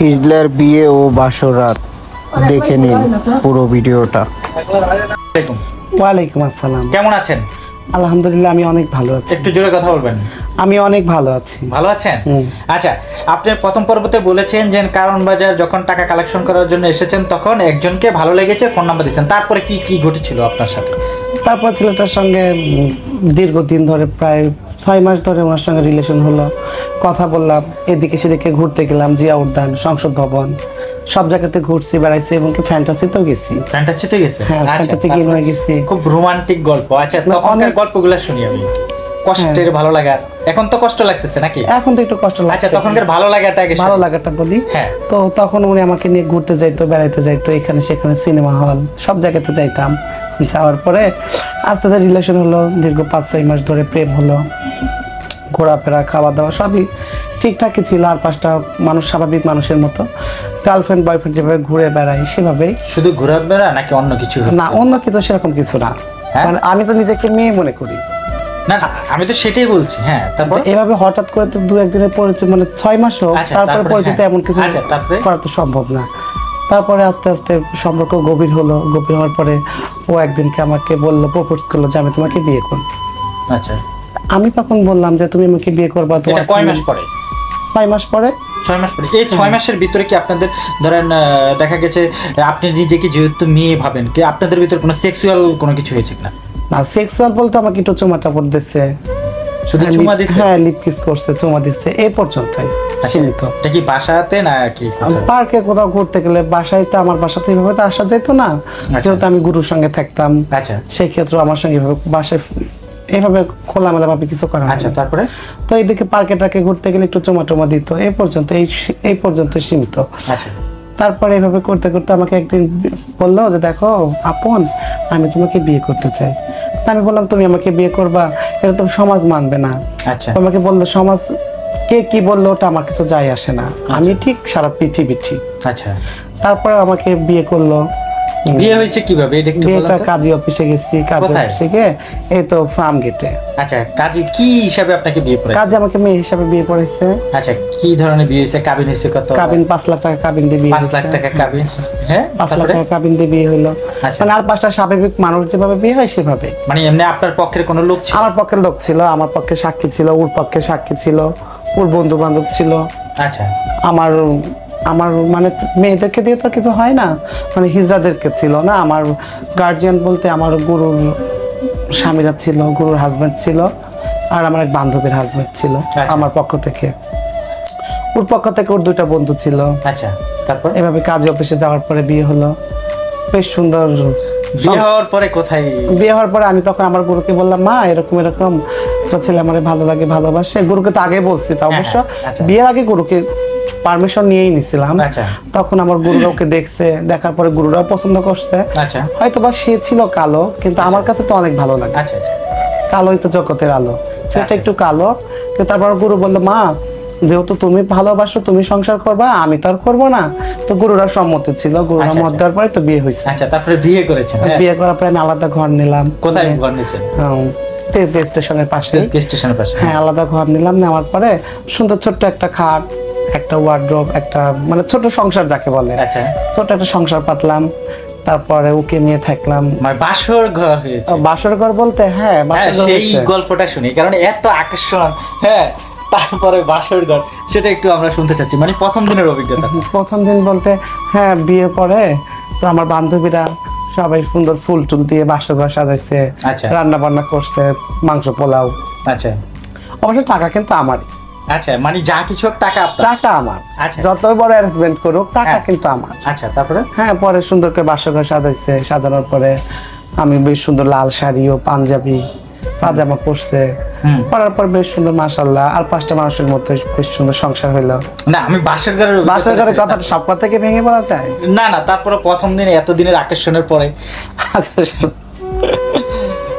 হিজলার বিয়ে ও বাসরাত দেখে নিন পুরো ভিডিওটা। ওয়ালাইকুম আসসালাম। কেমন আছেন? আলহামদুলিল্লাহ, আমি অনেক ভালো আছি। একটু জোরে কথা বলবেন। আমি অনেক ভালো আছি। ভালো আছেন? আচ্ছা, আপনি প্রথম পর্বতে বলেছেন যে কারণ বাজার যখন টাকা কালেকশন করার জন্য এসেছেন তখন একজনকে ভালো লেগেছে, ফোন নাম্বার দিয়েছেন। তারপরে কি কি ঘটেছিল আপনার সাথে? তারপর ছেলেটার সঙ্গে দীর্ঘদিন ধরে প্রায় 6 মাস ধরে ওনার সঙ্গে রিলেশন হলো, কথা বললাম, এদিকে সেদিকে ঘুরতে গেলাম, জিয়া উদ্যান, সংসদ ভবন, সব জায়গাতে ঘুরছি, বেড়াইছি, এবং কি ফ্যান্টাসিতেও গেছি। ফ্যান্টাসিতে গেছে? হ্যাঁ, ফ্যান্টাসি গেম হয়ে গেছি। খুব রোমান্টিক গল্প। আচ্ছা, তখনকার গল্পগুলো শুনি আমি। কষ্টের ভালো লাগার। এখন তো কষ্ট লাগতেছে নাকি? এখন তো একটু কষ্ট লাগছে। আচ্ছা, তখনকার ভালো লাগাটা বলি। হ্যাঁ। তো তখন উনি আমাকে নিয়ে ঘুরতে যাইতো, বেড়াইতে যাইতো, এখানে সেখানে, সিনেমা হল, সব জায়গাতে যাইতাম। যাওয়ার পরে আস্তে আস্তে রিলেশন হলো, দীর্ঘ 5-6 মাস ধরে প্রেম হলো, ঘোরাফেরা, খাওয়া দাওয়া সবই ঠিকঠাকই ছিল। আর 5টা মানুষ স্বাভাবিক মানুষের মতো, গার্লফ্রেন্ড বয়ফ্রেন্ড যেভাবে ঘুরে বেড়াই সেভাবেই। শুধু ঘোরাফেরা নাকি অন্য কিছু? না, অন্য কিছু সেরকম কিছু না। মানে আমি তো নিজেকে মেয়ে মনে করি। না, আমি তো সেটাই বলছি। হ্যাঁ, তারপর এভাবে হঠাৎ করে তো 2-1 দিনের পরিচয়, মানে 6 মাস হোক, তারপরে পরিচিত, এমন কিছু করা তো সম্ভব না। তারপরে আস্তে আস্তে সম্পর্ক গভীর হলো। গভীর হওয়ার পরে ও একদিনকে আমাকে বললো, প্রপোজ করলো যে আমি তোমাকে বিয়ে করব। আচ্ছা, আমি তখন বললাম যে তুমি আমাকে বিয়ে করবা। তোমার কয় মাস পরে? 6 মাস পরে। 6 মাস পরে। এই 6 মাসের ভিতরে কি আপনাদের ধরেন দেখা গেছে আপনি নিজেকে যেহেতু মেয়ে ভাবেন, কি আপনাদের ভিতরে কোনো সেক্সুয়াল কোনো কিছু হয়েছে কিনা? না, সেক্সুয়াল বলতে আমাকে একটু চুমাটা পড় দিচ্ছে, শুধু চুমা দিচ্ছে? হ্যাঁ, লিপ কিস করছে, চুমা দিচ্ছে, এই পর্যন্তই সীমিত। এটা কি বাসাতে না কি পার্কে কোথাও ঘুরতে গেলে? বাসায় তো, আমার বাসাতে এইভাবে তো আসা যেত না, যেহেতু আমি গুরুর সঙ্গে থাকতাম। আচ্ছা, সেই ক্ষেত্রে আমার সঙ্গে বাসায় এইভাবে খোলামেলা ভাবে কিছু করা। আচ্ছা, তারপরে তো এইদিকে পার্কে টাকে ঘুরতে গেলে একটু চুমা টুমা দিত, এই পর্যন্ত সীমিত। আচ্ছা, তারপরে এইভাবে করতে করতে আমাকে একদিন বললো যে দেখো আপন, আমি তোমাকে বিয়ে করতে চাই। তা আমি বললাম তুমি আমাকে বিয়ে করবা, এটা তো সমাজ মানবে না। আচ্ছা, আমাকে বললো সমাজ কে কি বললো ওটা আমার কিছু যায় আসে না, আমি ঠিক, সারা পৃথিবী ঠিক। আচ্ছা, তারপরে আমাকে বিয়ে করলো। বিয়ে হয়েছে কিভাবে? বিয়েটা কাজী অফিসে গেছি, কাজী অফিসে গিয়ে এই তো ফার্ম গেটে। আচ্ছা, কাজী কি হিসাবে আপনাকে বিয়ে করেছে? কাজী আমাকে মেয়ে হিসাবে বিয়ে করেছে। আচ্ছা, কি ধরনের বিয়ে হয়েছে? কাবিন হয়েছে কত? কাবিন 5 লাখ টাকা কাবিন দিয়ে বিয়ে। 5 লাখ টাকা কাবিন? হ্যাঁ, 5 লাখ টাকা কাবিন দিয়ে বিয়ে হলো। মানে আর 5টা স্বাভাবিক মানুষ যেভাবে বিয়ে হয় সেভাবে। মানে এমনি আপনার পক্ষের কোনো লোক ছিল? আমার পক্ষের লোক ছিল, আমার পক্ষে সাক্ষী ছিল, ওর পক্ষে সাক্ষী ছিল, ওর বন্ধু বান্ধব ছিল। আচ্ছা, আমার মানে মেয়েদেরকে দিয়ে তো কিছু হয় না, মানে হিজড়াদেরকে ছিল না। আমার গার্জিয়ান বলতে আমার গুরুর স্বামীরা ছিল, গুরুর হাজব্যান্ড ছিল, আর আমার এক বান্ধবীর হাজব্যান্ড ছিল আমার পক্ষ থেকে। ওর পক্ষ থেকে ওর 2টা বন্ধু ছিল। আচ্ছা, তারপর এভাবে কাজী অফিসে যাওয়ার পরে বিয়ে হলো, বেশ সুন্দর। বিয়ে হওয়ার পরে কোথায়? বিয়ে হওয়ার পরে আমি তখন আমার গুরুকে বললাম, মা এরকম এরকম একটা ছেলে আমার ভালো লাগে, ভালোবাসে। গুরুকে তো আগে বলছি, তা অবশ্য বিয়ের আগে গুরুকে পারমিশন নিয়েই নিছিলাম। তখন আমার গুরুরা ওকে দেখছে, দেখার পরে গুরুরাও পছন্দ করছে। হয়তো বা সে ছিল কালো, কিন্তু আমার কাছে তো অনেক ভালো লাগে। কালোই তো জগতের আলো, সেটা একটু কালো। কিন্তু তারপর গুরু বললো, মা যেহেতু তুমি ভালোবাসো, তুমি সংসার করবা, আমি তো আর করবো না। তো গুরুরা সম্মতি ছিল, গুরুরা মত দেওয়ার পরে তো বিয়ে হয়েছে। আচ্ছা, তারপরে বিয়ে করেছেন? বিয়ে করার পরে আমি আলাদা ঘর নিলাম। কোথায় ঘর নিছেন? তেজগাঁও স্টেশনের পাশে। স্টেশনের পাশে? হ্যাঁ, আলাদা ঘর নিলাম। নেওয়ার পরে সুন্দর ছোট্ট একটা খাট, একটা ওয়ার্ড্রোব, একটা মানে ছোট সংসার যাকে বলে, ছোট একটা সংসার পাতলাম। তারপরে ওকে নিয়ে থাকলাম। মানে বাসর ঘর হয়েছে? বাসর ঘর বলতে হ্যাঁ, সেই গল্পটা শুনি, কারণ এত আকর্ষণ। হ্যাঁ, তারপরে বাসর ঘর, সেটা একটু আমরা শুনতে চাচ্ছি। মানে প্রথম দিনের অভিজ্ঞতা। প্রথম দিন বলতে হ্যাঁ, বিয়ে পরে তো আমার বান্ধবীরা সবাই সুন্দর ফুল টুল দিয়ে বাসর ঘর সাজাইছে, রান্না বান্না করছে, মাংস পোলাও। আচ্ছা, অবশ্য টাকা কিন্তু আমারই। আচ্ছা, মানে যা কিছু টাকা আমার। আচ্ছা, যতই বড় অ্যারেঞ্জমেন্ট করুক, টাকা কিন্তু আমার। আচ্ছা, তারপরে হ্যাঁ, পরে সুন্দর করে বাসর ঘর সাজাইছে। সাজানোর পরে আমি বেশ সুন্দর লাল শাড়ি ও পাঞ্জাবি পাজামা পরছে, পরার পর বেশ সুন্দর মাশাআল্লাহ। আর 5টা মানুষের মতো বেশ সুন্দর সংসার হইলো। না, আমি বাসর ঘরের কথাটা সব কথা থেকে ভেঙে বলা যায় না। না, তারপরে প্রথম দিনে এত দিনের আকর্ষণের পরে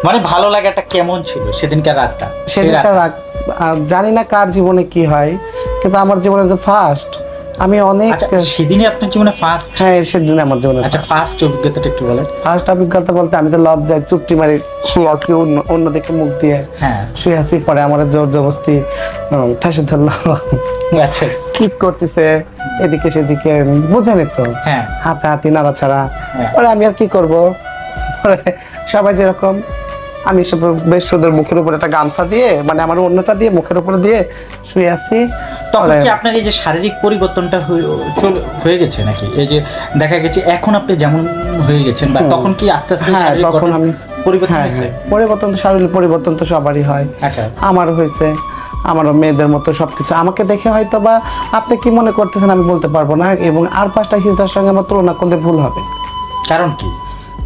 মানে ভালো লাগাটা কেমন ছিল সেদিনকার রাতটা? সেদিনকার রাত জানি না কার জীবনে কি হয়, কিন্তু আমার জীবনে যে ফার্স্ট, আমি অনেক আচ্ছা সেদিনই আপনার জীবনে ফার্স্ট, হ্যাঁ সেদিন আমার জীবনে আচ্ছা ফার্স্ট অভিজ্ঞতাটা একটু বলেন। ফার্স্ট অভিজ্ঞতা বলতে আমি তো লজ্জায় চুপটি মারি শুয়ে আছি, অন্যদিকে মুখ দিয়ে হ্যাঁ শুয়ে আছি। পরে আমার জোর জবরদস্তি ঠাসে ধরলো, আচ্ছা কিস করতেছে এদিকে সেদিকে, বুঝেনি তো, হ্যাঁ হাতাহাতি নাড়াছাড়া। হ্যাঁ। পরে আমি আর কি করব, পরে সবাই যেরকম আমি সব বেশ সুন্দর মুখের উপর একটা গামছা দিয়ে, মানে আমার অন্যটা দিয়ে মুখের উপরে দিয়ে শুয়ে আছি। তখন কি আপনার এই যে শারীরিক পরিবর্তনটা হয়ে গেছে নাকি? এই যে দেখা গেছে এখন আপনি যেমন হয়ে গেছেন, বা তখন কি আস্তে আস্তে হ্যাঁ শারীরিক তখন আমি পরিবর্তন হ্যাঁ হয়েছে? হ্যাঁ পরিবর্তন তো, শারীরিক পরিবর্তন তো সবারই হয়, আচ্ছা আমারও হয়েছে। আমারও মেয়েদের মতো সবকিছু আমাকে দেখে হয়তো বা আপনি কি মনে করতেছেন আমি বলতে পারবো না, এবং আর 5টা হিজড়ার সঙ্গে আমার তুলনা করলে ভুল হবে। কারণ কি?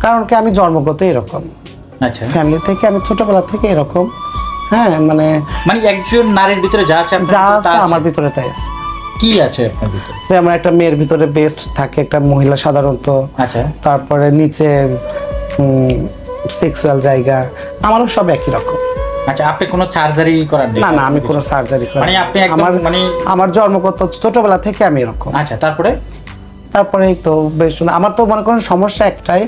কারণ কি আমি জন্মগত এরকম, আচ্ছা ফ্যামিলি থেকে আমি ছোটবেলা থেকে এরকম। হ্যাঁ মানে মানে একজন নারীর ভিতরে যা আছে আপনার যা ভিতরে তা আছে আছে? আমার ভিতরে তাই আছে। কি আছে আপনার ভিতরে? যেমন একটা মেয়ের ভিতরে বেস্ট থাকে একটা মহিলা সাধারণত, আচ্ছা তারপরে নিচে সেক্সুয়াল জায়গা, আমারও সব একই রকম। আচ্ছা আপনি কোনো সার্জারি করার নেই? না না আমি কোনো সার্জারি করি মানে আপনি একদম আমার মানে আমার জন্মগত ছোটবেলা থেকে আমি এরকম। আচ্ছা তারপরে তারপরে এই তো বেশ সুন্দর। আমার তো মনে করেন সমস্যা একটাই,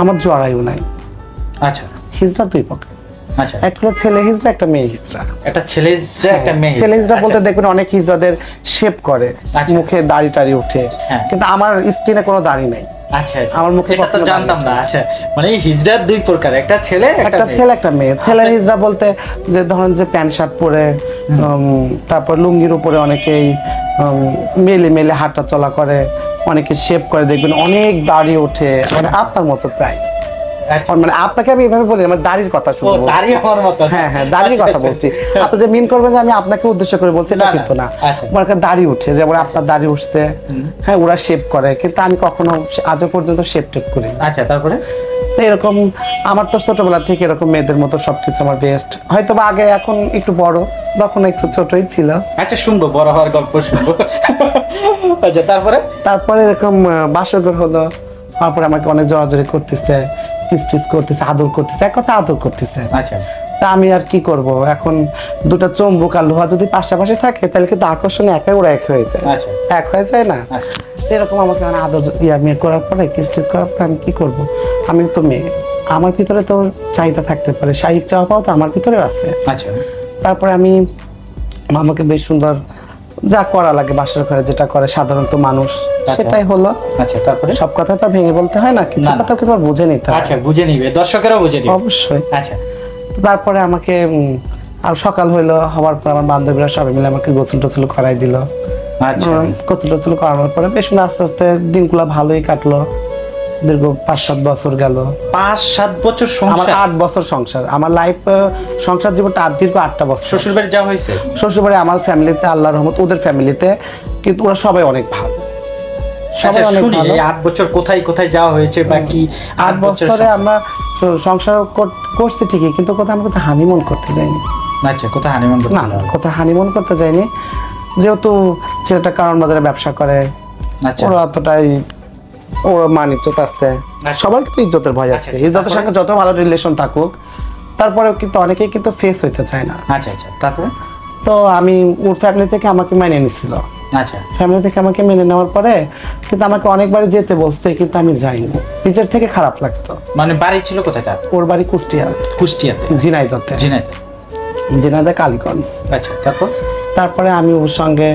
আমার জরায়ু নাই। আচ্ছা হিজড়া 2 প্রকার, আচ্ছা একটা হলো ছেলে হিজড়া, একটা মেয়ে হিজড়া। একটা ছেলে হিজড়া, একটা মেয়ে ছেলে হিজড়া আচ্ছা, বলতে দেখবেন অনেক হিজড়াদের শেপ করে, আচ্ছা। মুখে দাড়ি টাড়ি উঠে, হ্যাঁ। কিন্তু আমার স্কিনে কোনো দাড়ি নাই। আচ্ছা আচ্ছা। আমার মুখে এটা তো কখনো জানতাম দাড়ি না। আচ্ছা মানে এই হিজড়ার 2 প্রকার, একটা ছেলে একটা মেয়ে। ছেলে একটা মেয়ে। ছেলে হিজড়া বলতে যে ধরেন যে প্যান্ট শার্ট পরে, তারপর লুঙ্গির উপরে অনেকেই মেলে মেলে হাঁটা চলা করে, অনেকে শেপ করে, দেখবেন অনেক দাড়ি ওঠে, মানে আপনার মতো প্রায়। আচ্ছা। মানে আপনাকে আমি এভাবে বলি, আমার দাড়ির কথা ও শুনবো। দাড়ি আমার মতো। হ্যাঁ হ্যাঁ দাড়ির আচ্ছা, কথা আচ্ছা। বলছি। আপনি যে মিন করবেন যে আমি আপনাকে উদ্দেশ্য করে বলছি, এটা না, না। কিন্তু না। আচ্ছা। আমার একটা দাড়ি উঠে, যেমন আপনার দাড়ি উঠছে, হ্যাঁ ওরা শেপ করে, কিন্তু আমি কখনো আজও পর্যন্ত শেপ টেপ করি না। আচ্ছা তারপরে তো এরকম আমার তো ছোটবেলা থেকে এরকম মেয়েদের মতো সবকিছু আমার বেস্ট। হয়তো বা আগে এখন একটু বড়, তখন একটু ছোটই ছিল। আচ্ছা শুনবো, বড় হওয়ার গল্প শুনবো। আচ্ছা তারপরে তারপরে এরকম বাসরঘর হলো, তারপরে আমাকে অনেক জড়াজড়ি করতেছে, কিস করতেছে, আদর করতেছে, এক কথা আদর করতেছে। আচ্ছা তা আমি আর কি করব, এখন দুটো চুম্বক আর লোহা যদি পাশাপাশি থাকে তাহলে কিন্তু আকর্ষণে একাই ওরা এক হয়ে যায়, আচ্ছা এক হয়ে যায় না? আচ্ছা এরকম আমাকে মানে আদর মেয়ে করার পরে, কিস করার পরে আমি কি করব, আমি তো মেয়ে, আমার ভিতরে তো চাহিদা থাকতে পারে, শারীরিক চাওয়া পাওয়া তো আমার ভিতরেও আছে। আচ্ছা তারপরে আমি আমাকে বেশ সুন্দর যা করা লাগে বাসর ঘরে যেটা করে সাধারণত মানুষ, সেটাই হলো। আচ্ছা তারপরে সব কথা তো ভেঙে বলতে হয় না, কিছু না, না। কথা কিন্তু আর বুঝে নিতে হয়। আচ্ছা বুঝে নিবে, দর্শকেরাও বুঝে নিবে অবশ্যই। আচ্ছা তারপরে আমাকে আর সকাল হইলো, হওয়ার পর আমার বান্ধবীরা সবাই মিলে আমাকে গোসল টোসল করাই দিল। আচ্ছা গোসল টোসল করানোর পরে বেশ আস্তে আস্তে দিনগুলো ভালোই কাটলো। দীর্ঘ 5-7 বছর গেল। 5-7 বছর আমার সংসার? 8 বছর সংসার, আমার লাইফ সংসার জীবনটা দীর্ঘ 8টা বছর। শ্বশুর বাড়ি যাওয়া হয়েছে? শ্বশুরবাড়ি আমার ফ্যামিলিতে আল্লাহর রহমত, ওদের ফ্যামিলিতে কিন্তু ওরা সবাই অনেক ভালো, আচ্ছা সবাই অনেক শুনি ভালো। এই 8 বছর কোথায় কোথায় যাওয়া হয়েছে বা কি? 8 বছরে আমরা সংসার করছি ঠিকই, কিন্তু কোথাও আমরা কোথাও হানিমুন করতে যাইনি। আচ্ছা কোথায় হানিমুন করতে না না যাওয়া? কোথাও হানিমুন করতে যাইনি, যেহেতু ছেলেটা কারণ বাজারে ব্যবসা করে, আচ্ছা ওরা অতটাই ও মান ইজ্জত আছে, সবার কিন্তু ইজ্জতের ভয় আছে। আচ্ছা, ইজ্জতের সঙ্গে যত ভালো রিলেশন থাকুক, তারপরেও কিন্তু অনেকেই কিন্তু ফেস হইতে চায় না। আচ্ছা আচ্ছা তারপরে তো আমি ওর ফ্যামিলি থেকে আমাকে মেনে নিছিল, আচ্ছা ফ্যামিলি থেকে আমাকে মেনে নেওয়ার পরে কিন্তু আমাকে অনেকবার যেতে বলতে, কিন্তু আমি যাইনি, নিজের থেকে খারাপ লাগতো। মানে বাড়ি ছিল কোথায় তার? ওর বাড়ি কুষ্টিয়া, কুষ্টিয়াতে? ঝিনাইদহে, ঝিনাইদহে। কালীগঞ্জ। আচ্ছা তারপর তারপরে আমি ওর সঙ্গে,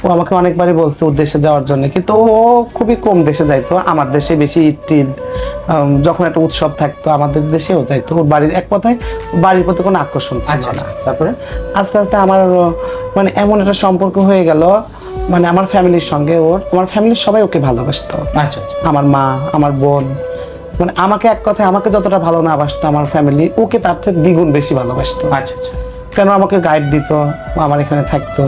ও আমাকে অনেকবারই বলছে ওর দেশে যাওয়ার জন্য, কিন্তু ও খুবই কম দেশে যাইতো, আমার দেশে বেশি ঈদ যখন একটা উৎসব থাকতো আমাদের দেশেও যাইতো। ওর বাড়ির এক কথায় বাড়ির প্রতি কোনো আকর্ষণ ছিল আচ্ছা না। তারপরে আস্তে আস্তে আমার মানে এমন একটা সম্পর্ক হয়ে গেল, মানে আমার ফ্যামিলির সঙ্গে ওর, আমার ফ্যামিলির সবাই ওকে ভালোবাসতো, আচ্ছা আচ্ছা আমার মা, আমার বোন, মানে আমাকে এক কথায় আমাকে যতটা ভালো না বাসতো আমার ফ্যামিলি, ওকে তার থেকে দ্বিগুণ বেশি ভালোবাসতো। আচ্ছা আচ্ছা কেন আমাকে গাইড দিত, ও আমার এখানে থাকতো।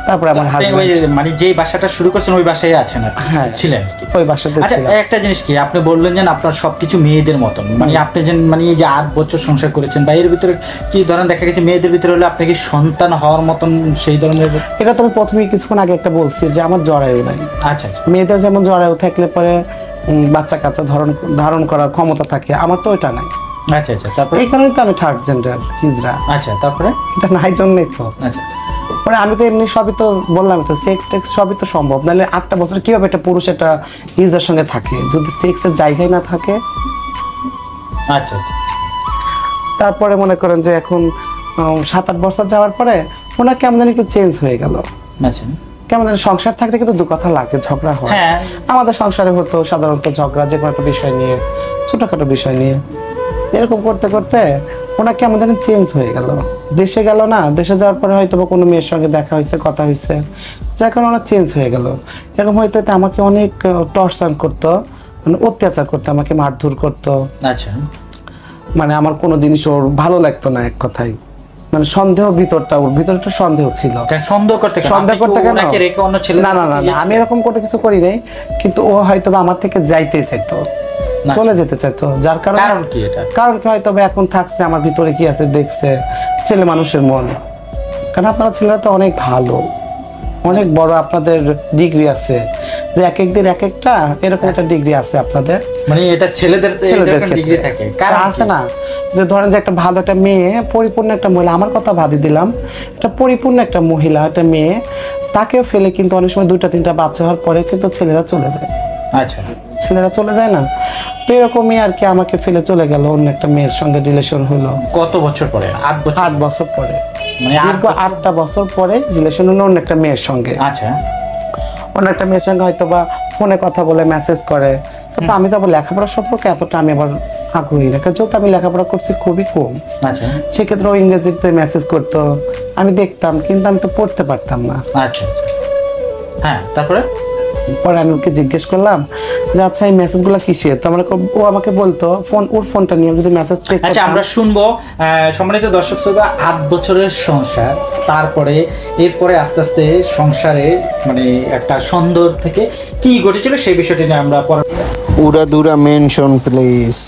তারপরে আমার আপনি ওই হাজবেন্ড মানে যেই বাসাটা শুরু করছেন ওই বাসায় আছেন আর কি? হ্যাঁ। ছিলেন কি? ওই বাসাতে আচ্ছা ছিল। একটা জিনিস কি আপনি বললেন যে আপনার সবকিছু মেয়েদের মতন, মানে আপনি যে মানে এই যে 8 বছর সংসার করেছেন বা এর ভিতরে কি ধরেন দেখা গেছে মেয়েদের ভিতরে হলে আপনাকে সন্তান হওয়ার মতন সেই ধরনের? এটা তো আমি প্রথমেই কিছুক্ষণ আগে একটা বলছি যে আমার জরায়ু নাই। আচ্ছা আচ্ছা মেয়েদের যেমন জরায়ু থাকলে পরে বাচ্চা কাচ্চা ধারণ করার ক্ষমতা থাকে, আমার তো ওইটা নাই। আচ্ছা আচ্ছা তারপরে এই কারণে তো আমি থার্ড জেন্ডার হিজড়া। আচ্ছা তারপরে এটা নাই জন্যই তো। আচ্ছা মানে আমি তো এমনি সবই তো বললাম, তো সেক্স টেক্স সবই তো সম্ভব, নাহলে 8টা বছর কিভাবে একটা পুরুষ একটা ইউজার সঙ্গে থাকে যদি সেক্সের জায়গায় না থাকে। আচ্ছা আচ্ছা তারপরে মনে করেন যে এখন 7-8 বছর যাওয়ার পরে ওনার কেমন জানি একটু চেঞ্জ হয়ে গেল। আচ্ছা কেমন জানি সংসার থাকলে কিন্তু দু কথা লাগে, ঝগড়া হয়। হ্যাঁ। আমাদের সংসারে হতো সাধারণত ঝগড়া যে কোনো একটা বিষয় নিয়ে, ছোটখাটো বিষয় নিয়ে, এরকম করতে করতে ওনার কেমন জানি চেঞ্জ হয়ে গেল। দেশে গেল না, দেশে যাওয়ার পরে হয়তো বা কোনো মেয়ের সঙ্গে দেখা হয়েছে, কথা হয়েছে, যার কারণে ওনার চেঞ্জ হয়ে গেল। এরকম হয়তো আমাকে অনেক টর্চার করতো, মানে অত্যাচার করতো, আমাকে মারধর করতো। আচ্ছা মানে আমার কোনো জিনিস ওর ভালো লাগতো না, এক কথায় মানে সন্দেহ, ভিতরটা ওর ভিতরে একটা সন্দেহ ছিল। সন্দেহ করতে সন্দেহ করতে কেন? ওনাকে রেখে অন্য ছেলে? না না না না, আমি এরকম কোনো কিছু করি নাই, কিন্তু ও হয়তো বা আমার থেকে যাইতে চাইতো, চলে যেতে চাইতো, যার কারণে। কারণ কি এটা? কারণ কি হয়তো বা এখন থাকছে, আমার ভিতরে কি আছে দেখছে, ছেলে মানুষের মন। কারণ আপনারা ছেলেরা তো অনেক ভালো, অনেক বড় আপনাদের ডিগ্রি আছে, যে এক একদিন এক একটা এরকম একটা ডিগ্রি আছে আপনাদের। মানে এটা ছেলেদের ডিগ্রি থাকে, কারণ আছে না, যে ধরেন যে একটা ভালো একটা মেয়ে, পরিপূর্ণ একটা মহিলা, আমার কথা বাদই দিলাম, একটা পরিপূর্ণ একটা মহিলা, একটা মেয়ে, তাকেও ফেলে কিন্তু অনেক সময় 2-3টা বাচ্চা হওয়ার পরে কিন্তু ছেলেরা চলে যায়। আচ্ছা ছেলেরা চলে যায় না, তো এরকমই আর কি, আমাকে ফেলে চলে গেল, অন্য একটা মেয়ের সঙ্গে রিলেশন হলো। কত বছর পরে? 8 বছর? 8 বছর পরে, মানে দীর্ঘ 8টা বছর পরে রিলেশন হলো অন্য একটা মেয়ের সঙ্গে। আচ্ছা অন্য একটা মেয়ের সঙ্গে হয়তো বা ফোনে কথা বলে, মেসেজ করে। তো আমি তো আবার লেখাপড়া সম্পর্কে এতটা আমি আবার আগ্রহী না, কারণ যেহেতু আমি লেখাপড়া করছি খুবই কম। আচ্ছা সেক্ষেত্রে ও ইংরেজিতে মেসেজ করতো, আমি দেখতাম, কিন্তু আমি তো পড়তে পারতাম না। আচ্ছা আচ্ছা হ্যাঁ, তারপরে পরে আমি ওকে জিজ্ঞেস করলাম যে আচ্ছা এই মেসেজগুলো কিসের, তো ও আমাকে বলতো ওর ফোনটা নিয়ে যদি মেসেজ চেক। আচ্ছা আমরা শুনবো সম্মানিত দর্শক শ্রোতা, 8 বছরের সংসার, তারপরে এরপরে আস্তে আস্তে সংসারে মানে একটা সন্দেহ থেকে কি ঘটেছিল সেই বিষয়টি নিয়ে আমরা পরে। উড়াদুরা মেনশন প্লেস।